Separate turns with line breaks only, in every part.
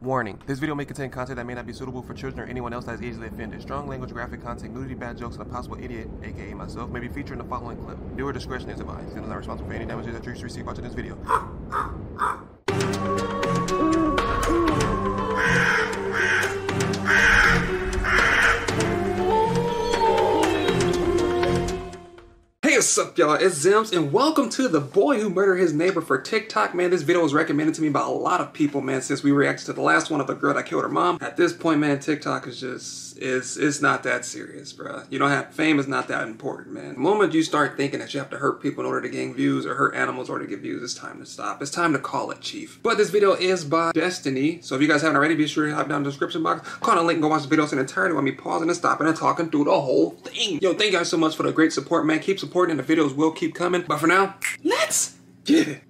Warning, this video may contain content that may not be suitable for children or anyone else that is easily offended. Strong language, graphic content, nudity, bad jokes, and a possible idiot, aka myself, may be featured in the following clip. Viewer discretion is advised. It is not responsible for any damages that you receive watching this video. Hey, what's up, y'all? It's Zems, and welcome to The Boy Who Murdered His Neighbor for TikTok. Man, this video was recommended to me by a lot of people, man, since we reacted to the last one of the girl that killed her mom. At this point, man, TikTok is just, it's not that serious, bro. You don't have, fame is not that important, man. The moment you start thinking that you have to hurt people in order to gain views or hurt animals in order to get views, it's time to stop. It's time to call it, chief. But this video is by Destiny, so if you guys haven't already, be sure to hop down in the description box, click on the link and go watch the videos in entirety while me pausing and stopping and talking through the whole thing. Yo, thank you guys so much for the great support, man. Keep supporting and the videos will keep coming. But for now, let's get it.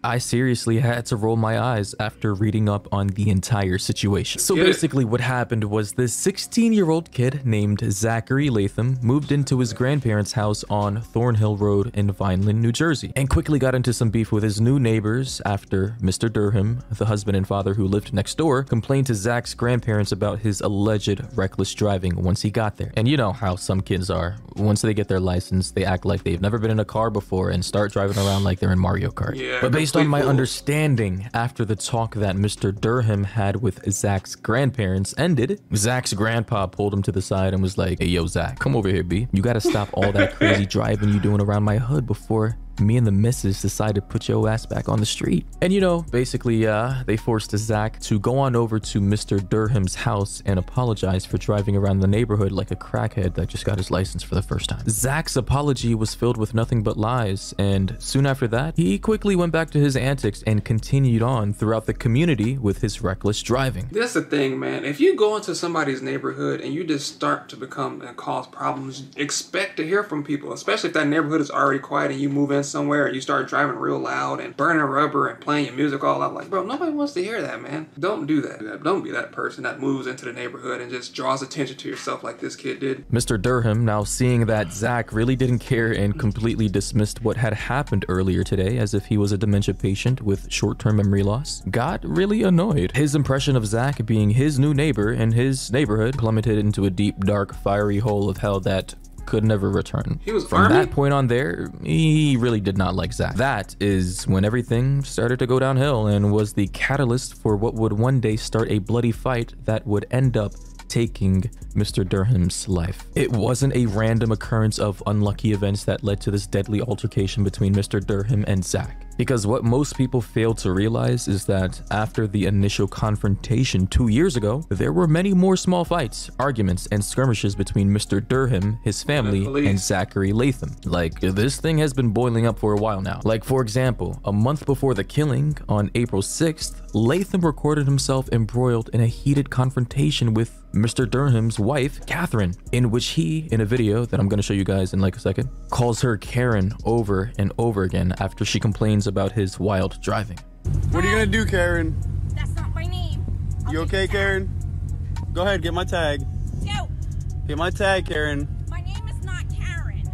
I seriously had to roll my eyes after reading up on the entire situation. So basically what happened was this 16-year-old kid named Zachary Latham moved into his grandparents' house on Thornhill Road in Vineland, New Jersey, and quickly got into some beef with his new neighbors after Mr. Durham, the husband and father who lived next door, complained to Zach's grandparents about his alleged reckless driving once he got there. And you know how some kids are. Once they get their license, they act like they've never been in a car before and start driving around like they're in Mario Kart.
Yeah,
but based on my understanding, after the talk that Mr. Durham had with Zach's grandparents ended, Zach's grandpa pulled him to the side and was like, "Hey, yo, Zach, come over here, B. You gotta stop all that crazy driving you doing around my hood before me and the missus decide to put your ass back on the street." And you know, basically, they forced Zach to go on over to Mr. Durham's house and apologize for driving around the neighborhood like a crackhead that just got his license for the first time. Zach's apology was filled with nothing but lies, and soon after that, he quickly went back to his antics and continued on throughout the community with his reckless driving.
That's the thing, man. If you go into somebody's neighborhood and you just start to become and cause problems, expect to hear from people, especially if that neighborhood is already quiet and you move in somewhere and you start driving real loud and burning rubber and playing your music all out. Like, bro, nobody wants to hear that, man. Don't do that. Don't be that person that moves into the neighborhood and just draws attention to yourself like this kid did.
Mr. Durham, now seeing that Zach really didn't care and completely dismissed what had happened earlier today as if he was a dementia patient with short-term memory loss, got really annoyed. His impression of Zach being his new neighbor in his neighborhood plummeted into a deep, dark, fiery hole of hell that could never return.
He was
From that point on there, he really did not like Zach. That is when everything started to go downhill and was the catalyst for what would one day start a bloody fight that would end up taking Mr. Durham's life. It wasn't a random occurrence of unlucky events that led to this deadly altercation between Mr. Durham and Zach. Because what most people fail to realize is that after the initial confrontation 2 years ago, there were many more small fights, arguments, and skirmishes between Mr. Durham, his family, and Zachary Latham. Like, this thing has been boiling up for a while now. Like, for example, a month before the killing, on April 6th, Latham recorded himself embroiled in a heated confrontation with Mr. Durham's wife, Catherine, in which he, in a video that I'm going to show you guys in like a second, calls her Karen over and over again after she complains about his wild driving.
What are you gonna do, Karen?
That's not my name.
You okay, Karen? Go ahead, get my tag.
No,
Get my tag, Karen.
my name is not Karen.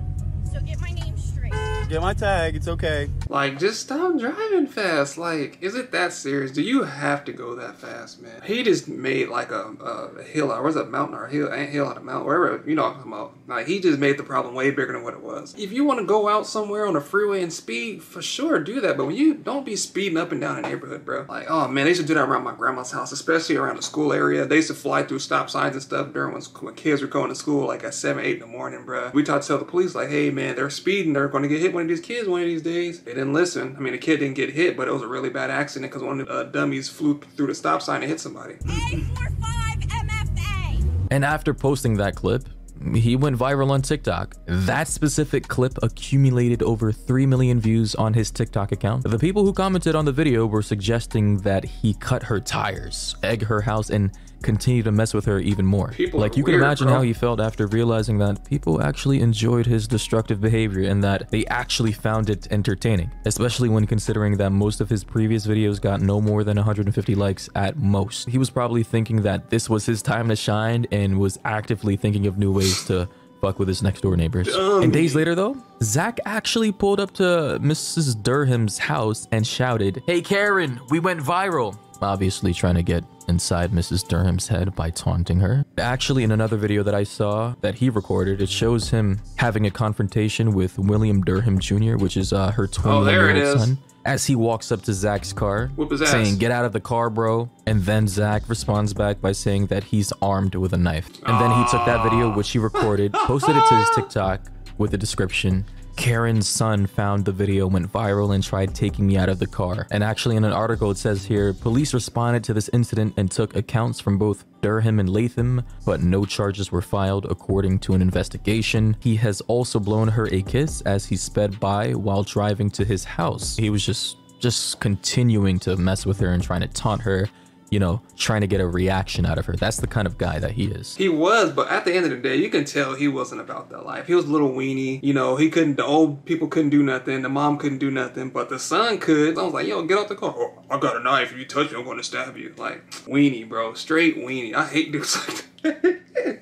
So get my name straight.
Get my tag, it's okay.
Like, just stop driving fast. Like, is it that serious? Do you have to go that fast, man? He just made like a hill out, where's a mountain or a hill, ain't hill out of mountain, wherever, you know what I'm talking about. Like, he just made the problem way bigger than what it was. If you want to go out somewhere on a freeway and speed, for sure, do that. But when you don't be speeding up and down a neighborhood, bro. Like, oh man, they used to do that around my grandma's house, especially around the school area. They used to fly through stop signs and stuff during when kids were going to school, like at 7, 8 in the morning, bro. We tried to tell the police, like, hey man, they're speeding, they're going to get hit one of these kids one of these days. They didn't listen. I mean, the kid didn't get hit, but it was a really bad accident because one of the dummies flew through the stop sign and hit somebody.
A45 MFA.
And after posting that clip, he went viral on TikTok. That specific clip accumulated over 3 million views on his TikTok account. The people who commented on the video were suggesting that he cut her tires, egg her house, and continue to mess with her even more. Like, you can imagine how he felt after realizing that people actually enjoyed his destructive behavior and that they actually found it entertaining, especially when considering that most of his previous videos got no more than 150 likes at most. He was probably thinking that this was his time to shine and was actively thinking of new ways to fuck with his next door neighbors. And days later though, Zach actually pulled up to Mrs. Durham's house and shouted, "Hey Karen, we went viral. obviously trying to get inside Mrs. Durham's head by taunting her. Actually, in another video that I saw that he recorded, it shows him having a confrontation with William Durham Jr., which is her 21-year-old son, as he walks up to Zach's car, saying, "Get out of the car, bro." And then Zach responds back by saying that he's armed with a knife. And then he took that video, which he recorded, posted it to his TikTok with a description. "Karen's son found the video, went viral, and tried taking me out of the car." And actually in an article it says here, police responded to this incident and took accounts from both Durham and Latham, but no charges were filed according to an investigation. He has also blown her a kiss as he sped by while driving to his house. He was just continuing to mess with her and trying to taunt her, you know, trying to get a reaction out of her. That's the kind of guy that he is.
He was, but at the end of the day, you can tell he wasn't about that life. He was a little weenie. You know, he couldn't, the old people couldn't do nothing. The mom couldn't do nothing, but the son could. I was like, yo, get out the car. "Oh, I got a knife. If you touch me, I'm going to stab you." Like, weenie, bro. Straight weenie. I hate dudes like that.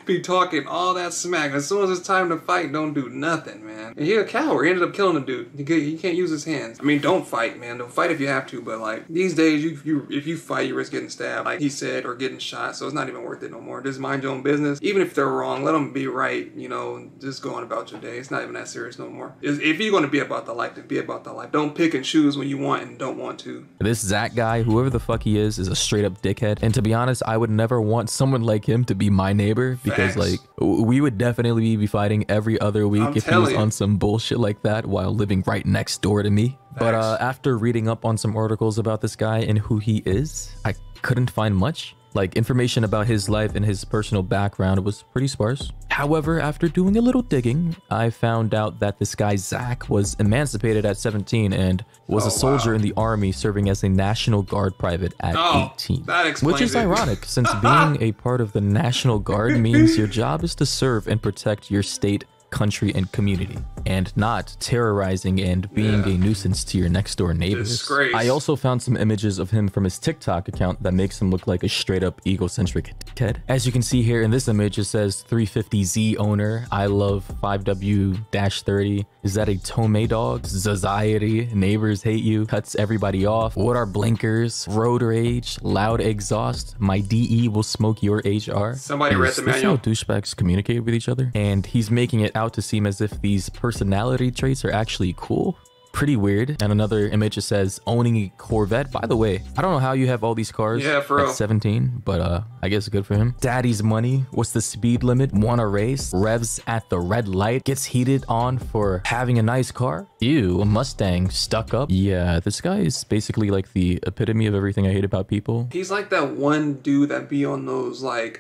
Be talking all that smack. As soon as it's time to fight, don't do nothing, man. And he a coward. He ended up killing the dude. He can't use his hands. I mean, don't fight, man. Don't fight if you have to, but like, these days, if you fight, you risk getting stabbed, like he said, or getting shot, so it's not even worth it no more. Just mind your own business. Even if they're wrong, let them be right, you know, just go on about your day. It's not even that serious no more. If you're going to be about the life, then be about the life. Don't pick and choose when you want and don't want to.
This Zach guy, whoever the fuck he is a straight up dickhead. And to be honest, I would never want someone like him to be my neighbor, because like, we would definitely be fighting every other week if he was on some bullshit like that while living right next door to me. But after reading up on some articles about this guy and who he is, I couldn't find much. Like, information about his life and his personal background was pretty sparse. However, after doing a little digging, I found out that this guy Zach was emancipated at 17 and was a soldier in the army, serving as a National Guard private at 18.
That explains
which is ironic, since being a part of the National Guard means your job is to serve and protect your state, country, and community, and not terrorizing and being a nuisance to your next door neighbors.
Disgrace.
I also found some images of him from his TikTok account that makes him look like a straight up egocentric kid. As you can see here in this image, it says 350Z owner, I love 5W-30. Is that a Tome dog? Society, neighbors hate you, cuts everybody off. What are blinkers? Road rage, loud exhaust. My DE will smoke your HR.
Somebody read the manual.
How douchebags communicate with each other, and he's making it out to seem as if these personality traits are actually cool. Pretty weird. And another image, it says owning a Corvette. By the way, I don't know how you have all these cars at 17, but I guess good for him. Daddy's money. What's the speed limit? Wanna race? Revs at the red light. Gets heated on for having a nice car. Ew, a Mustang stuck up. Yeah, this guy is basically like the epitome of everything I hate about people.
He's like that one dude that be on those like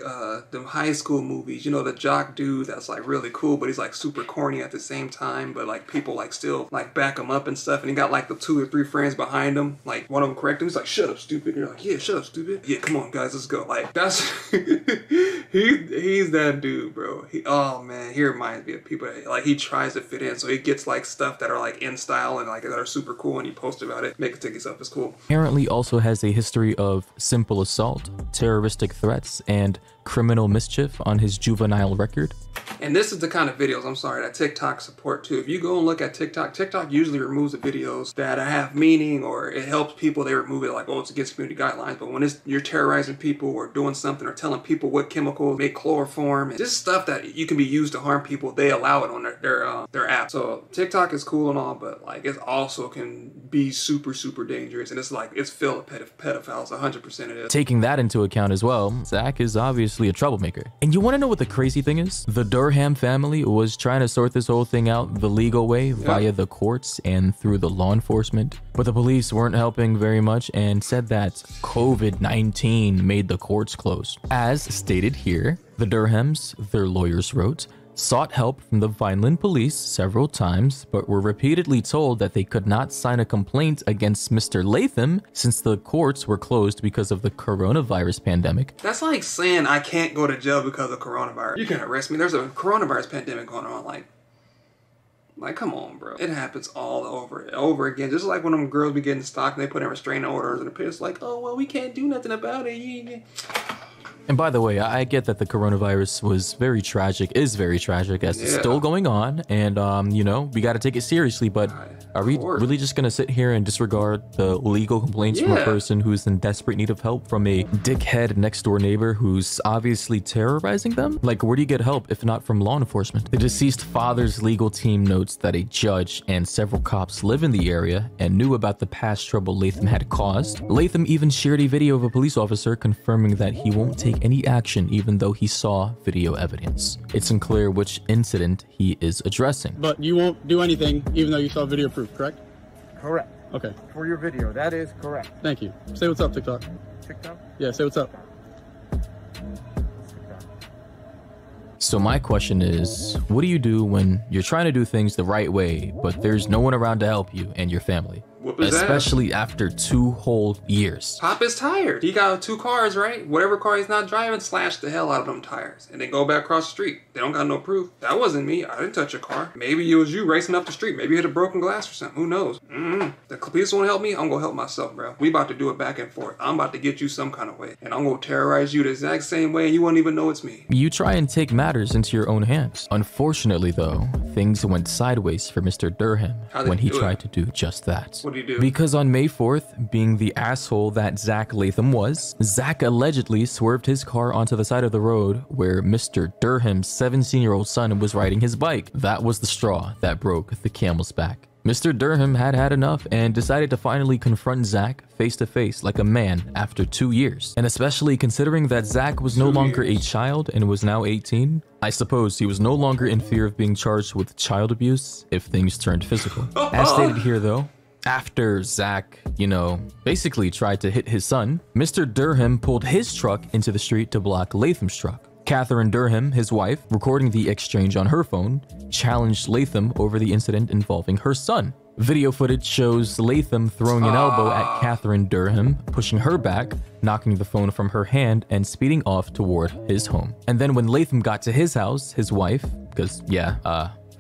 them high school movies, you know, the jock dude that's like really cool, but he's like super corny at the same time, but like people like still like back him up and stuff, and he got like the 2 or 3 friends behind him, like one of them correct him, he's like, "Shut up, stupid." And you're like, "Yeah, shut up, stupid. Yeah, come on guys, let's go." Like, that's he's that dude, bro. Oh man, he reminds me of people that, like, he tries to fit in, so he gets like stuff that are like in style and like that are super cool, and he posts about it, make it think himself as cool.
Apparently also has a history of simple assault, terroristic threats, and criminal mischief on his juvenile record.
And this is the kind of videos, I'm sorry, that TikTok support too. If you go and look at TikTok, TikTok usually removes the videos that have meaning, or it helps people, they remove it like, oh, it's against community guidelines. But when you're terrorizing people or doing something or telling people what chemicals make chloroform, and just stuff that you can be used to harm people, they allow it on their app. So TikTok is cool and all, but like it also can be super, super dangerous. And it's like, it's filled with pedophiles, 100% it is.
Taking that into account as well, Zach is obviously a troublemaker. And you want to know what the crazy thing is? The Durham family was trying to sort this whole thing out the legal way via the courts and through the law enforcement, but the police weren't helping very much and said that COVID-19 made the courts close. As stated here, the Durhams, their lawyers wrote, sought help from the Vineland police several times, but were repeatedly told that they could not sign a complaint against Mr. Latham since the courts were closed because of the coronavirus pandemic.
That's like saying I can't go to jail because of coronavirus. You can arrest me. There's a coronavirus pandemic going on. Like, come on, bro. It happens all over again. Just like when them girls be getting stocked and they put in restraining orders and the parents like, oh, well, we can't do nothing about it.
And by the way, I get that the coronavirus was very tragic, is very tragic, as it's still going on. And, you know, we got to take it seriously. But are we really just going to sit here and disregard the legal complaints from a person who's in desperate need of help from a dickhead next door neighbor who's obviously terrorizing them? Like, where do you get help if not from law enforcement? The deceased father's legal team notes that a judge and several cops live in the area and knew about the past trouble Latham had caused. Latham even shared a video of a police officer confirming that he won't take any action even though he saw video evidence. It's unclear which incident he is addressing.
But you won't do anything even though you saw video proof, correct?
Correct.
Okay.
For your video, that is correct.
Thank you. Say what's up, TikTok.
TikTok?
Yeah, say what's up.
So my question is, what do you do when you're trying to do things the right way, but there's no one around to help you and your family?
Whoop his
Especially after 2 whole years.
Pop is tired. He got 2 cars, right? Whatever car he's not driving, slash the hell out of them tires. And then go back across the street. They don't got no proof. That wasn't me. I didn't touch your car. Maybe it was you racing up the street. Maybe you hit a broken glass or something. Who knows? The police won't help me. I'm gonna help myself, bro. We about to do it back and forth. I'm about to get you some kind of way. And I'm gonna terrorize you the exact same way and you won't even know it's me.
You try and take matters into your own hands. Unfortunately, though, things went sideways for Mr. Durham when he tried to do just that.
What did he do?
Because on May 4th, being the asshole that Zach Latham was, Zach allegedly swerved his car onto the side of the road where Mr. Durham's 17-year-old son was riding his bike. That was the straw that broke the camel's back. Mr. Durham had had enough and decided to finally confront Zach face to face like a man after 2 years. And especially considering that Zach was no longer a child and was now 18, I suppose he was no longer in fear of being charged with child abuse if things turned physical. As stated here though, after Zach, you know, basically tried to hit his son, Mr. Durham pulled his truck into the street to block Latham's truck. Catherine Durham, his wife, recording the exchange on her phone, challenged Latham over the incident involving her son. Video footage shows Latham throwing an elbow at Catherine Durham, pushing her back, knocking the phone from her hand, and speeding off toward his home. And then when Latham got to his house, his wife, because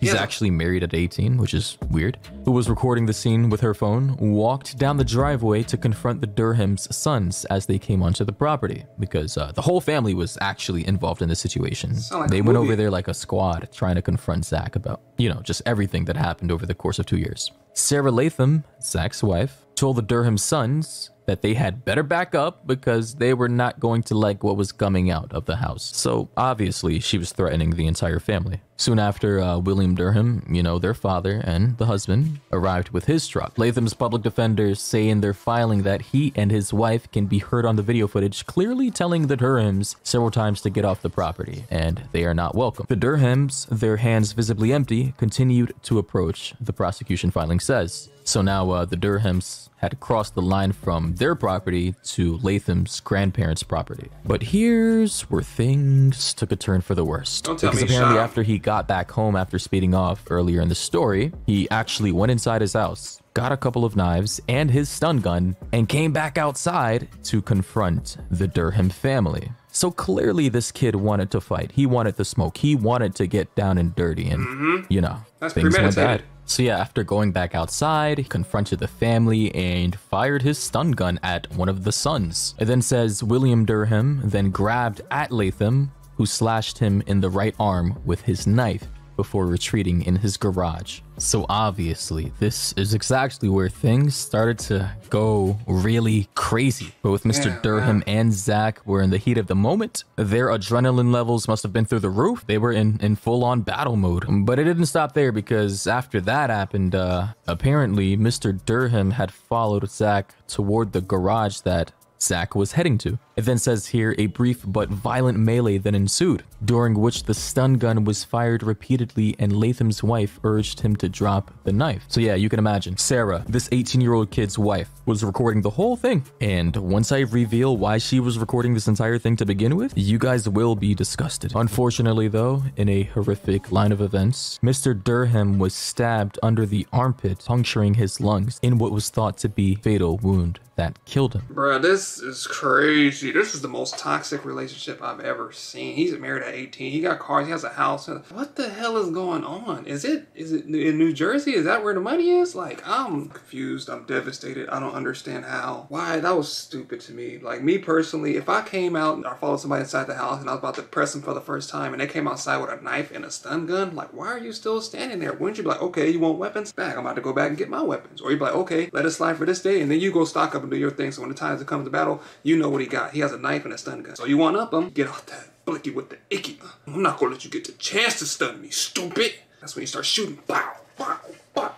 he's actually married at 18, which is weird, who was recording the scene with her phone, walked down the driveway to confront the Durham's sons as they came onto the property, because the whole family was actually involved in the situation. They went over there like a squad trying to confront Zach about, you know, just everything that happened over the course of 2 years. Sarah Latham, Zach's wife, told the Durham sons that they had better back up because they were not going to like what was coming out of the house. So obviously she was threatening the entire family. Soon after, William Durham, you know, their father and the husband, arrived with his truck. Latham's public defenders say in their filing that he and his wife can be heard on the video footage clearly telling the Durhams several times to get off the property, and they are not welcome. The Durhams, their hands visibly empty, continued to approach, the prosecution filing says. So now the Durhams had crossed the line from their property to Latham's grandparents' property. But here's where things took a turn for the worst. Because apparently after he got back home after speeding off earlier in the story, he actually went inside his house, got a couple of knives and his stun gun, and came back outside to confront the Durham family. So clearly this kid wanted to fight. He wanted to smoke. He wanted to get down and dirty, and you know, things went bad. So yeah, after going back outside, he confronted the family and fired his stun gun at one of the sons. It then says William Durham then grabbed at Latham, who slashed him in the right arm with his knife before retreating in his garage. So obviously, this is exactly where things started to go really crazy. Both Mr. Durham and Zach were in the heat of the moment. Their adrenaline levels must have been through the roof. They were in full-on battle mode. But it didn't stop there, because after that happened, apparently Mr. Durham had followed Zach toward the garage that Zach was heading to. It then says here a brief but violent melee then ensued, during which the stun gun was fired repeatedly and Latham's wife urged him to drop the knife. So yeah, you can imagine, Sarah, this 18-year-old kid's wife, was recording the whole thing. And once I reveal why she was recording this entire thing to begin with, you guys will be disgusted. Unfortunately though, in a horrific line of events, Mr. Durham was stabbed under the armpit, puncturing his lungs in what was thought to be a fatal wound that killed him.
Bruh, this is crazy. This is the most toxic relationship I've ever seen. He's married at 18. He got cars. He has a house. What the hell is going on? Is it in New Jersey? Is that where the money is? Like, I'm confused. I'm devastated. I don't understand how. Why? That was stupid to me. Like, me personally, if I came out and I followed somebody inside the house and I was about to press them for the first time and they came outside with a knife and a stun gun, like, why are you still standing there? Wouldn't you be like, okay, you want weapons? Back. I'm about to go back and get my weapons. Or you'd be like, okay, let it slide for this day, and then you go stock up and do your thing. So when the time comes to battle, you know what he got. He has a knife and a stun gun. So you want up him, get off that blicky with the icky. I'm not gonna let you get the chance to stun me, stupid. That's when you start shooting. Bow, bow, bow.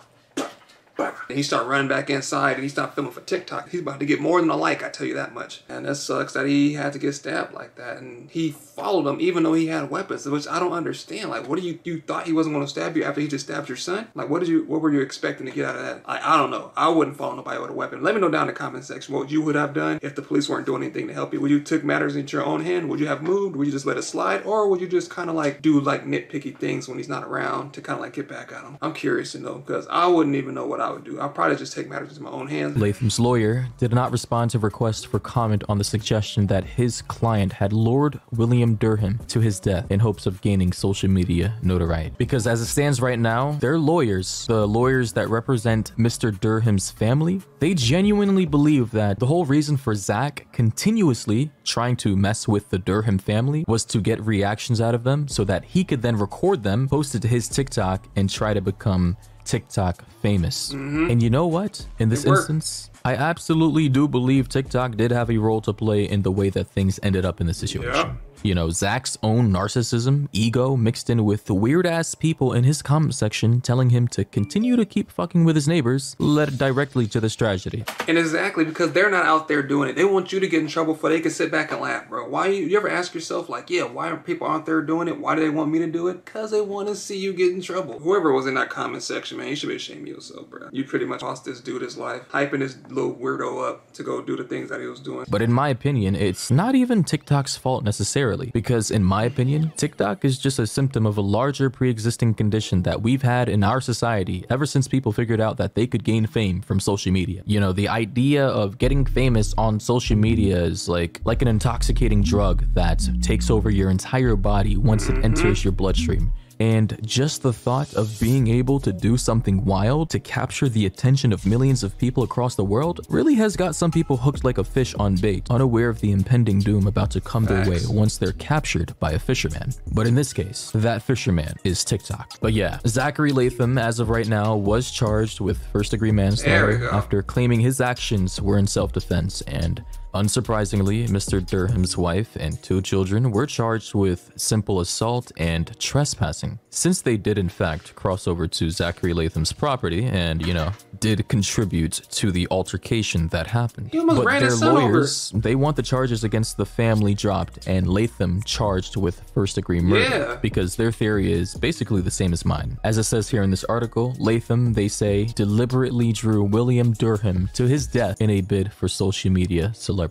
And he started running back inside and he stopped filming for TikTok. He's about to get more than a like, I tell you that much. And that sucks that he had to get stabbed like that. And he followed him even though he had weapons, which I don't understand. Like, what do you thought he wasn't going to stab you after he just stabbed your son? Like, what were you expecting to get out of that? I don't know. I wouldn't follow nobody with a weapon. Let me know down in the comment section what you would have done if the police weren't doing anything to help you. Would you took matters into your own hand? Would you have moved? Would you just let it slide? Or would you just kind of like do like nitpicky things when he's not around to kind of like get back at him? I'm curious to know because I wouldn't even know what I would do. I'd probably just take matters into my own hands.
Latham's lawyer did not respond to requests for comment on the suggestion that his client had lured William Durham to his death in hopes of gaining social media notoriety. Because as it stands right now, their lawyers, the lawyers that represent Mr. Durham's family, they genuinely believe that the whole reason for Zach continuously trying to mess with the Durham family was to get reactions out of them so that he could then record them, post it to his TikTok, and try to become TikTok famous. And you know what? In this instance, I absolutely do believe TikTok did have a role to play in the way that things ended up in the situation.
Yeah.
You know, Zach's own narcissism, ego, mixed in with the weird-ass people in his comment section telling him to continue to keep fucking with his neighbors led directly to this tragedy.
And exactly, because they're not out there doing it. They want you to get in trouble for they can sit back and laugh, bro. Why you ever ask yourself, like, yeah, why are people out there doing it? Why do they want me to do it? Because they want to see you get in trouble. Whoever was in that comment section, man, you should be ashamed of yourself, bro. You pretty much lost this dude his life, hyping this little weirdo up to go do the things that he was doing.
But in my opinion, it's not even TikTok's fault necessarily. Because in my opinion, TikTok is just a symptom of a larger pre-existing condition that we've had in our society ever since people figured out that they could gain fame from social media. You know, the idea of getting famous on social media is like an intoxicating drug that takes over your entire body once it enters your bloodstream. And just the thought of being able to do something wild to capture the attention of millions of people across the world really has got some people hooked like a fish on bait, unaware of the impending doom about to come their way once they're captured by a fisherman. But in this case, that fisherman is TikTok. But yeah, Zachary Latham, as of right now, was charged with first-degree manslaughter after claiming his actions were in self-defense, and unsurprisingly, Mr. Durham's wife and 2 children were charged with simple assault and trespassing, since they did in fact cross over to Zachary Latham's property and, you know, did contribute to the altercation that happened.
But
their lawyers, they want the charges against the family dropped and Latham charged with first-degree murder, because their theory is basically the same as mine. As it says here in this article, Latham, they say, deliberately drew William Durham to his death in a bid for social media celebrity.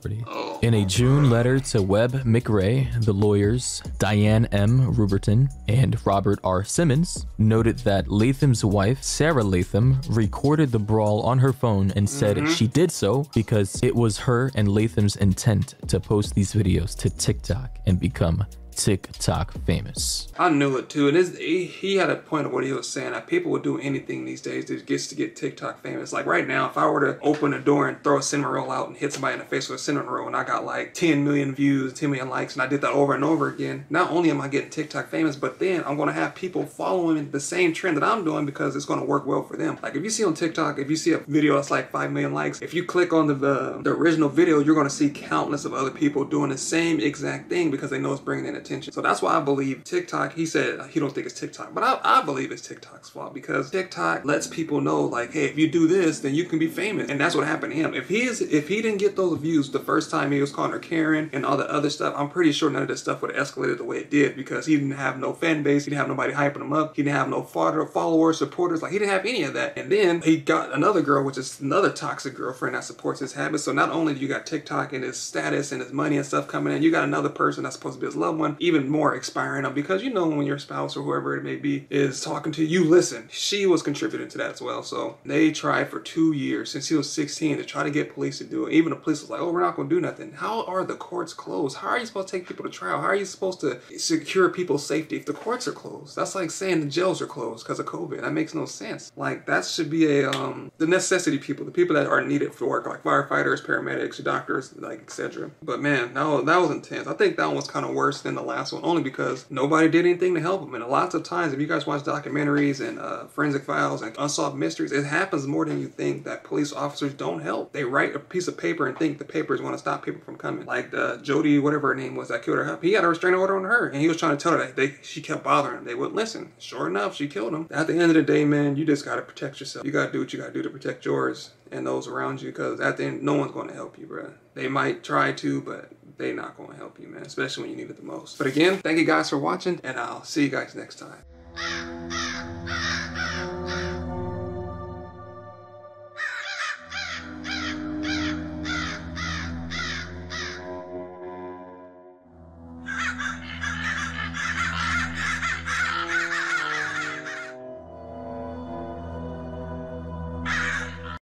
In a June letter to Webb McRae, the lawyers Diane M. Ruberton and Robert R. Simmons noted that Latham's wife, Sarah Latham, recorded the brawl on her phone and said she did so because it was her and Latham's intent to post these videos to TikTok and become TikTok famous.
I knew it too, and he had a point of what he was saying, that people would do anything these days to get TikTok famous. Like right now, if I were to open a door and throw a cinnamon roll out and hit somebody in the face with a cinnamon roll and I got like 10 million views, 10 million likes, and I did that over and over again, not only am I getting TikTok famous, but then I'm going to have people following the same trend that I'm doing because it's going to work well for them. Like if you see on TikTok, if you see a video that's like 5 million likes, if you click on the original video, you're going to see countless of other people doing the same exact thing because they know it's bringing in attention. So that's why I believe TikTok, he said he don't think it's TikTok, but I believe it's TikTok's fault because TikTok lets people know like, hey, if you do this, then you can be famous. And that's what happened to him. If he didn't get those views the first time he was calling her Karen and all the other stuff, I'm pretty sure none of this stuff would have escalated the way it did because he didn't have no fan base. He didn't have nobody hyping him up. He didn't have no followers, supporters. Like he didn't have any of that. And then he got another girl, which is another toxic girlfriend that supports his habits. So not only do you got TikTok and his status and his money and stuff coming in, you got another person that's supposed to be his loved one on, even more expiring them, because you know when your spouse or whoever it may be is talking to you, listen, she was contributing to that as well. So they tried for 2 years since he was 16 to try to get police to do it. Even the police was like, oh, we're not going to do nothing. How are the courts closed? How are you supposed to take people to trial? How are you supposed to secure people's safety if the courts are closed? That's like saying the jails are closed because of COVID. That makes no sense. Like, that should be the necessity people, the people that are needed for work, like firefighters, paramedics, doctors, like, etc. But man, that was intense. I think that one was kind of worse than the last one, only because nobody did anything to help them. And lots of times, if you guys watch documentaries and forensic files and unsolved mysteries, it happens more than you think that police officers don't help. They write a piece of paper and think the paper is going to stop people from coming. Like Jody, whatever her name was, that killed her. He had a restraining order on her, and he was trying to tell her that she kept bothering him. They wouldn't listen. Sure enough, she killed him. At the end of the day, man, you just got to protect yourself. You got to do what you got to do to protect yours and those around you, because at the end, no one's going to help you, bro. They might try to, but they're not going to help you, man, especially when you need it the most. But again, thank you guys for watching, and I'll see you guys next time.